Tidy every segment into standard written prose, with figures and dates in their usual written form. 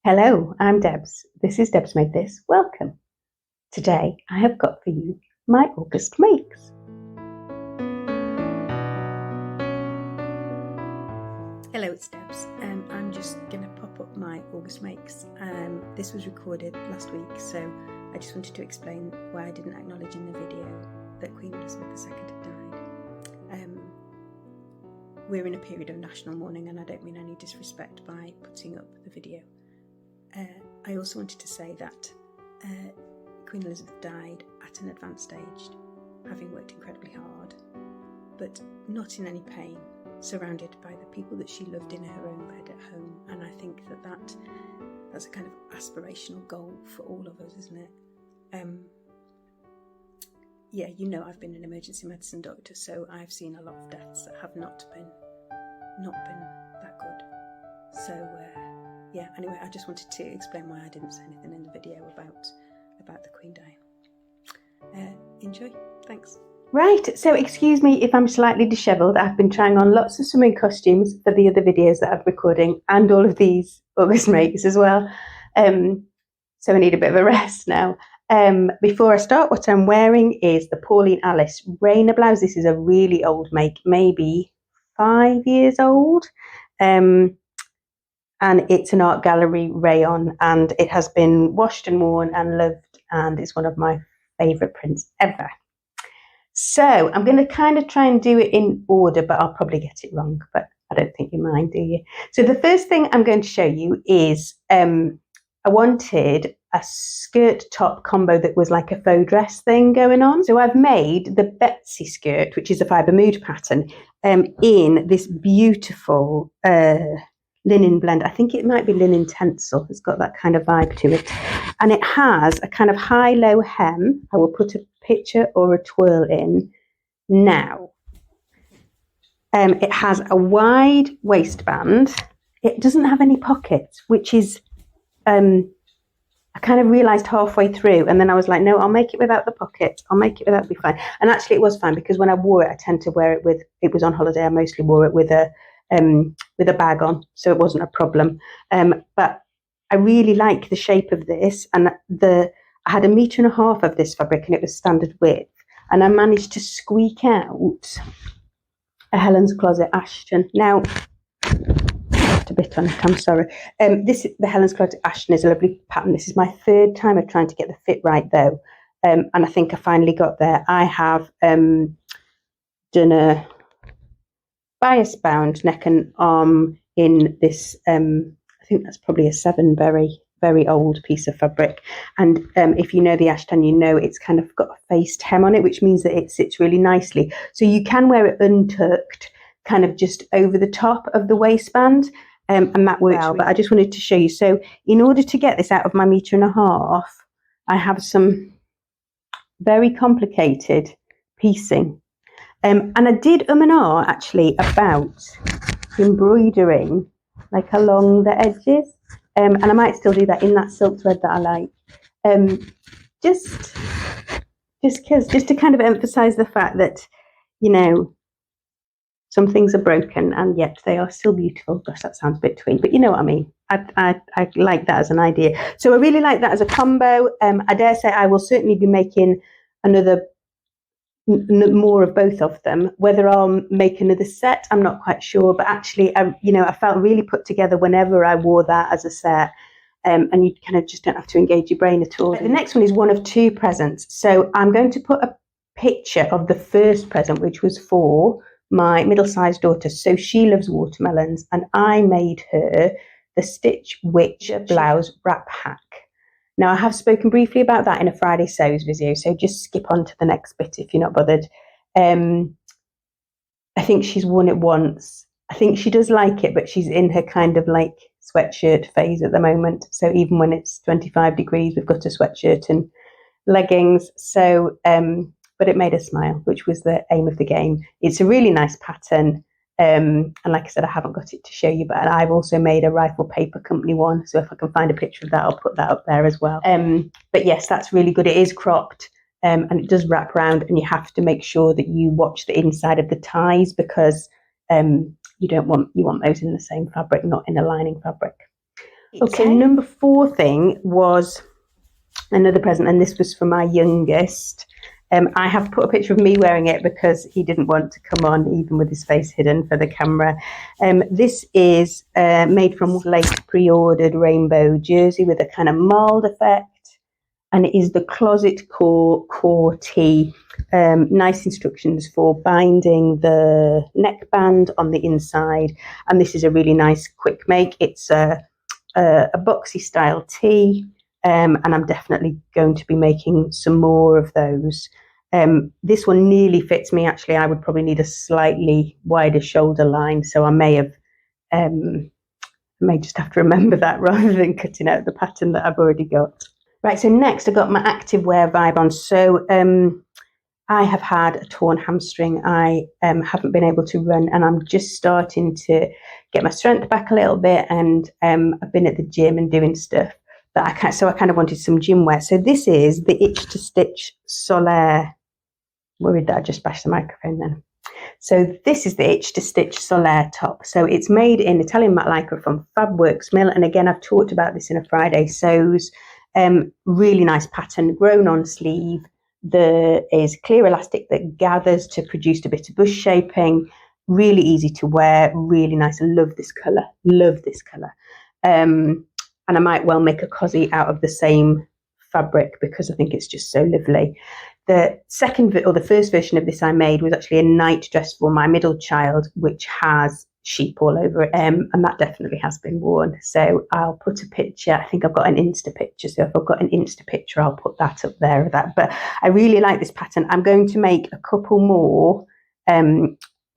Hello, I'm Debs. This is Debs Made This. Welcome. Today I have got for you my August makes. Hello, it's Debs. I'm just going to pop up my August makes. This was recorded last week, so I just wanted to explain why I didn't acknowledge in the video that Queen Elizabeth II had died. We're in a period of national mourning, and I don't mean any disrespect by putting up the video. I also wanted to say that Queen Elizabeth died at an advanced stage, having worked incredibly hard, but not in any pain, surrounded by the people that she loved in her own bed at home. And I think that's a kind of aspirational goal for all of us, isn't it? Yeah, you know, I've been an emergency medicine doctor, so I've seen a lot of deaths that have not been that good. So yeah, anyway, I just wanted to explain why I didn't say anything in the video about the Queen dying. Enjoy. Thanks. Right, so excuse me if I'm slightly dishevelled. I've been trying on lots of swimming costumes for the other videos that I'm recording and all of these August makes as well. So I need a bit of a rest now. Before I start, what I'm wearing is the Pauline Alice Rainer blouse. This is a really old make, maybe 5 years old. And it's an art gallery rayon, and it has been washed and worn and loved, and it's one of my favourite prints ever. So I'm going to kind of try and do it in order, but I'll probably get it wrong, but I don't think you mind, do you? So the first thing I'm going to show you is I wanted a skirt top combo that was like a faux dress thing going on. So I've made the Betsy Skirt, which is a fibre mood pattern, in this beautiful linen blend. I think it might be linen tencel. It's got that kind of vibe to it. And it has a kind of high-low hem. I will put a picture or a twirl in now. It has a wide waistband. It doesn't have any pockets, which is, I kind of realised halfway through, and then I was like, no, I'll make it without the pockets. I'll make it without, it'll be fine. And actually it was fine, because when I wore it, I tend to wear it with, it was on holiday, I mostly wore it with a bag on, so it wasn't a problem. But I really like the shape of this, and I had 1.5 meters of this fabric, and it was standard width, and I managed to squeak out a Helen's Closet Ashton. Now, a bit on it, I'm sorry. The Helen's Closet Ashton is a lovely pattern. This is my 3rd time of trying to get the fit right, though, and I think I finally got there. I have done a bias bound neck and arm in this, I think that's probably a Severn very old piece of fabric, and if you know the Ashton, you know it's kind of got a faced hem on it, which means that it sits really nicely, so you can wear it untucked, kind of just over the top of the waistband, and that works well. But I just wanted to show you, so in order to get this out of my 1.5 meters, I have some very complicated piecing. And I did and ah actually about embroidering like along the edges, and I might still do that in that silk thread that I like, just to kind of emphasize the fact that, you know, some things are broken and yet they are still beautiful. Gosh, that sounds a bit twee, but you know what I mean. I like that as an idea, so I really like that as a combo. I dare say I will certainly be making more of both of them. Whether I'll make another set, I'm not quite sure, but actually I felt really put together whenever I wore that as a set, and you kind of just don't have to engage your brain at all. The next one is one of 2 presents, so I'm going to put a picture of the first present, which was for my middle-sized daughter. So she loves watermelons, and I made her the Stitch Witch blouse wrap hack. Now, I have spoken briefly about that in a Friday Sews video, so just skip on to the next bit if you're not bothered. I think she's worn it once. I think she does like it, but she's in her kind of like sweatshirt phase at the moment. So even when it's 25 degrees, we've got a sweatshirt and leggings. So, but it made her smile, which was the aim of the game. It's a really nice pattern. And like I said, I haven't got it to show you, but I've also made a Rifle Paper Company one, so if I can find a picture of that, I'll put that up there as well. But yes, that's really good. It is cropped, and it does wrap around, and you have to make sure that you watch the inside of the ties, because you want those in the same fabric, not in a lining fabric. Okay, number 4 thing was another present, and this was for my youngest. I have put a picture of me wearing it because he didn't want to come on even with his face hidden for the camera. This is made from late pre-ordered rainbow jersey with a kind of mould effect, and it is the Closet Core tee. Nice instructions for binding the neckband on the inside, and this is a really nice quick make. It's a boxy style tee. And I'm definitely going to be making some more of those. This one nearly fits me. Actually, I would probably need a slightly wider shoulder line, so I may just have to remember that rather than cutting out the pattern that I've already got. Right, so next I got my activewear vibe on. So I have had a torn hamstring. I haven't been able to run, and I'm just starting to get my strength back a little bit, and I've been at the gym and doing stuff. But I kind of wanted some gym wear. So this is the Itch to Stitch Solaire. Worried that I just bashed the microphone then. So this is the Itch to Stitch Solaire top. So it's made in Italian matte lycra from Fabworks Mill. And again, I've talked about this in a Friday Sews. Really nice pattern, grown on sleeve. There is clear elastic that gathers to produce a bit of bush shaping. Really easy to wear, really nice. I love this colour, and I might well make a cozy out of the same fabric because I think it's just so lovely. The first version of this I made was actually a night dress for my middle child, which has sheep all over it, and that definitely has been worn. So I'll put a picture. I think I've got an Insta picture, so if I've got an Insta picture, I'll put that up there. But I really like this pattern. I'm going to make a couple more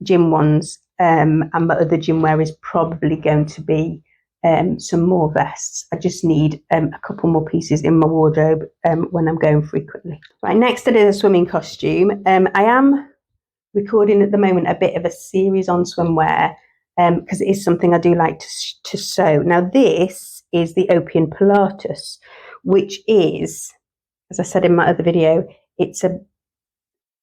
gym ones, and my other gym wear is probably going to be some more vests. I just need a couple more pieces in my wardrobe when I'm going frequently. Right, next I did a swimming costume. I am recording at the moment a bit of a series on swimwear because it is something I do like to sew. Now this is the Opium Pilatus, which is, as I said in my other video, it's a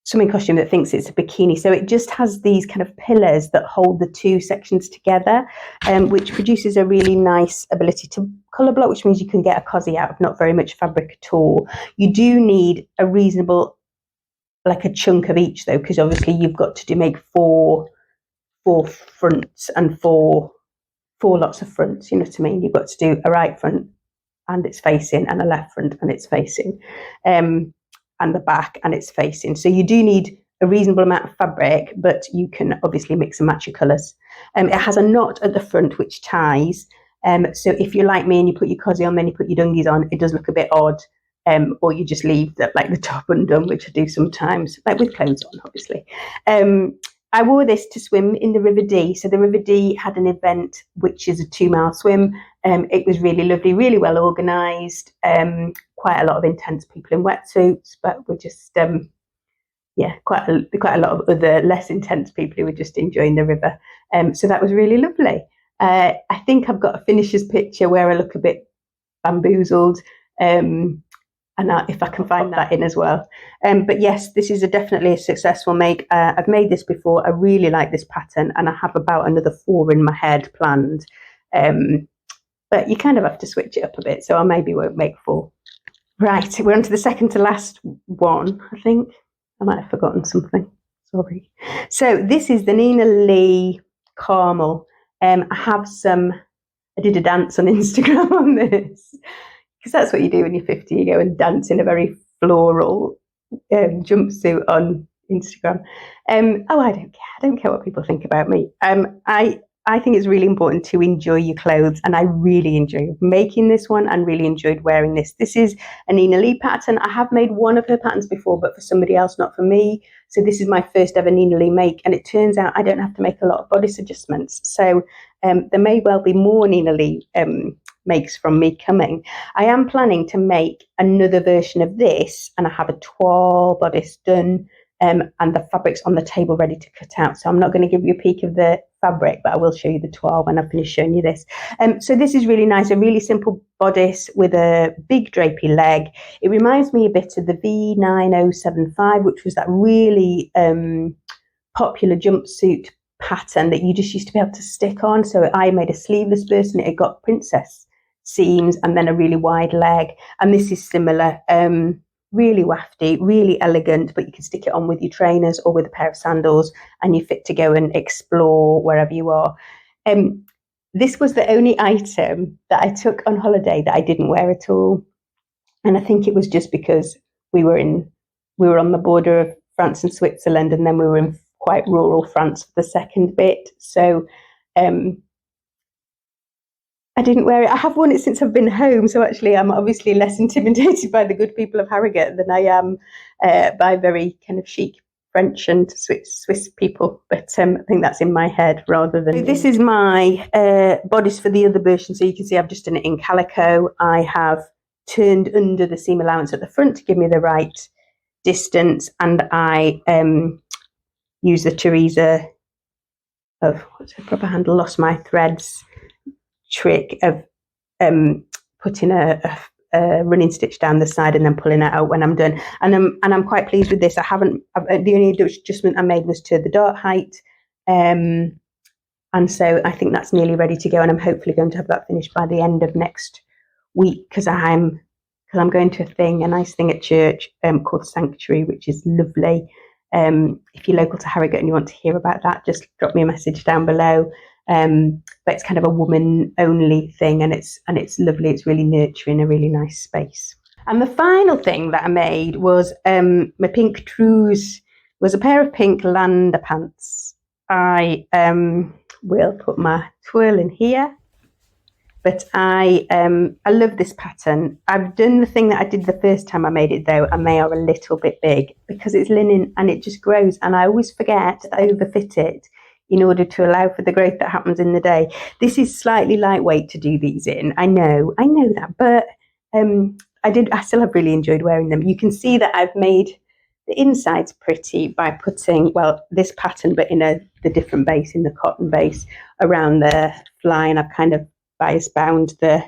swimming costume that thinks it's a bikini. So it just has these kind of pillars that hold the two sections together, which produces a really nice ability to colour block, which means you can get a cozy out of not very much fabric at all. You do need a reasonable, like a chunk of each though, because obviously you've got to make four fronts and four lots of fronts, you know what I mean? You've got to do a right front and it's facing, and a left front and it's facing. And the back and it's facing. So you do need a reasonable amount of fabric, but you can obviously mix and match your colours. It has a knot at the front which ties. So if you're like me and you put your cozy on, then you put your dungies on, it does look a bit odd. Or you just leave the top undone, which I do sometimes, like with clothes on, obviously. I wore this to swim in the River Dee. So the River Dee had an event, which is a 2-mile swim. It was really lovely, really well organised. Quite a lot of intense people in wetsuits, but we're just, quite a lot of other less intense people who were just enjoying the river. So that was really lovely. I think I've got a finisher's picture where I look a bit bamboozled. And if I can find that in as well. But yes, this is definitely a successful make. I've made this before. I really like this pattern, and I have about another 4 in my head planned. But you kind of have to switch it up a bit, so I maybe won't make 4. Right, we're on to the second to last one, I think. I might have forgotten something. Sorry. So this is the Nina Lee Caramel. I did a dance on Instagram on this. Because that's what you do when you're 50, you go and dance in a very floral jumpsuit on Instagram. I don't care. I don't care what people think about me. I think it's really important to enjoy your clothes, and I really enjoyed making this one and really enjoyed wearing this. This is a Nina Lee pattern. I have made one of her patterns before, but for somebody else, not for me. So this is my first ever Nina Lee make, and it turns out I don't have to make a lot of bodice adjustments. So there may well be more Nina Lee makes from me coming. I am planning to make another version of this, and I have a toile bodice done, and the fabric's on the table ready to cut out. So I'm not going to give you a peek of the fabric, but I will show you the toile when I finish showing you this. So this is really nice, a really simple bodice with a big drapey leg. It reminds me a bit of the V9075, which was that really popular jumpsuit pattern that you just used to be able to stick on. So I made a sleeveless version. It got princess seams and then a really wide leg. And this is similar, really wafty, really elegant, but you can stick it on with your trainers or with a pair of sandals and you're fit to go and explore wherever you are. This was the only item that I took on holiday that I didn't wear at all. And I think it was just because we were on the border of France and Switzerland, and then we were in quite rural France for the second bit. So I didn't wear it. I have worn it since I've been home. So actually, I'm obviously less intimidated by the good people of Harrogate than I am by very kind of chic French and Swiss people. But I think that's in my head rather than... So this is my bodice for the other version. So you can see I've just done it in calico. I have turned under the seam allowance at the front to give me the right distance, and I use the Teresa of, what's her proper handle, lost my threads trick of putting a running stitch down the side and then pulling it out when I'm done, and I'm quite pleased with this. The only adjustment I made was to the dart height, and so I think that's nearly ready to go, and I'm hopefully going to have that finished by the end of next week, because I'm going to a nice thing at church called Sanctuary, which is lovely. If you're local to Harrogate and you want to hear about that, just drop me a message down below. But it's kind of a woman only thing, and it's lovely. It's really nurturing, a really nice space. And the final thing that I made was my pink trews, was a pair of pink Lander pants. I will put my twirl in here. But I love this pattern. I've done the thing that I did the first time I made it though, and they are a little bit big because it's linen and it just grows. And I always forget to overfit it in order to allow for the growth that happens in the day. This is slightly lightweight to do these in. I know that, but I still have really enjoyed wearing them. You can see that I've made the insides pretty by putting, well, this pattern, but in the different base, in the cotton base around the fly, and I've kind of bias bound the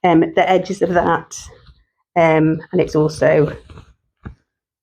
edges of that, and it's also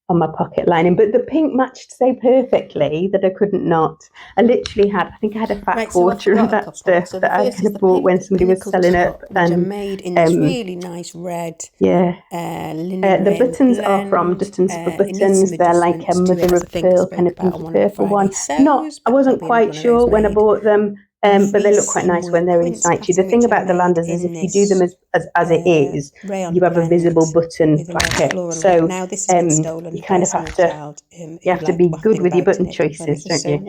on my pocket lining. But the pink matched so perfectly that I couldn't not. I literally had, I think I had a fat quarter of that stuff that I kind of bought when somebody was selling it. And are made in this really nice red. Yeah. Linen the buttons are from Buttons for Buttons. They're like a mother of pearl kind of pinky purple one. I wasn't quite sure when I bought them. But they look quite nice when they're in situ. The thing about the Landers is if you do them as it is, you have a visible button placket. So you kind of have to be good with your button choices, don't you?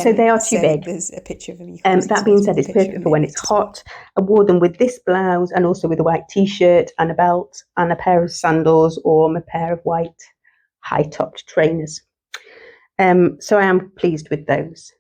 So they are too big. That being said, it's perfect for when it's hot. I wore them with this blouse and also with a white t-shirt and a belt and a pair of sandals or my pair of white high-topped trainers. So I am pleased with those.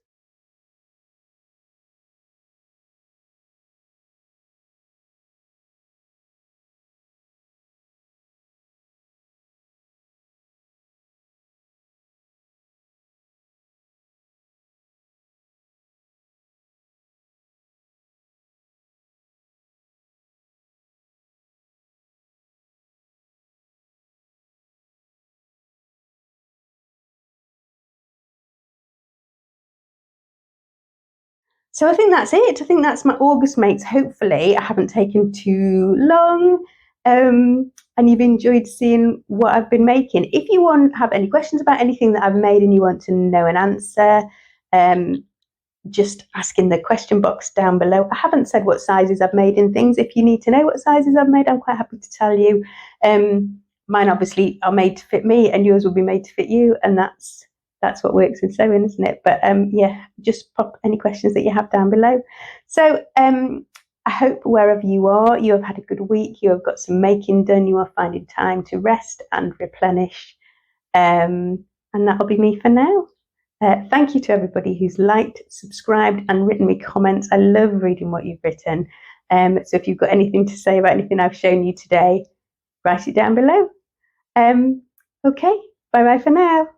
So I think that's it. I think that's my August mates. Hopefully I haven't taken too long and you've enjoyed seeing what I've been making. If you have any questions about anything that I've made and you want to know an answer, just ask in the question box down below. I haven't said what sizes I've made in things. If you need to know what sizes I've made, I'm quite happy to tell you. Mine obviously are made to fit me and yours will be made to fit you, and that's what works in sewing, isn't it? But yeah, just pop any questions that you have down below. So I hope wherever you are, you have had a good week, you have got some making done, you are finding time to rest and replenish, and that'll be me for now. Thank you to everybody who's liked, subscribed and written me comments. I love reading what you've written. So if you've got anything to say about anything I've shown you today, write it down below. Okay, bye bye for now.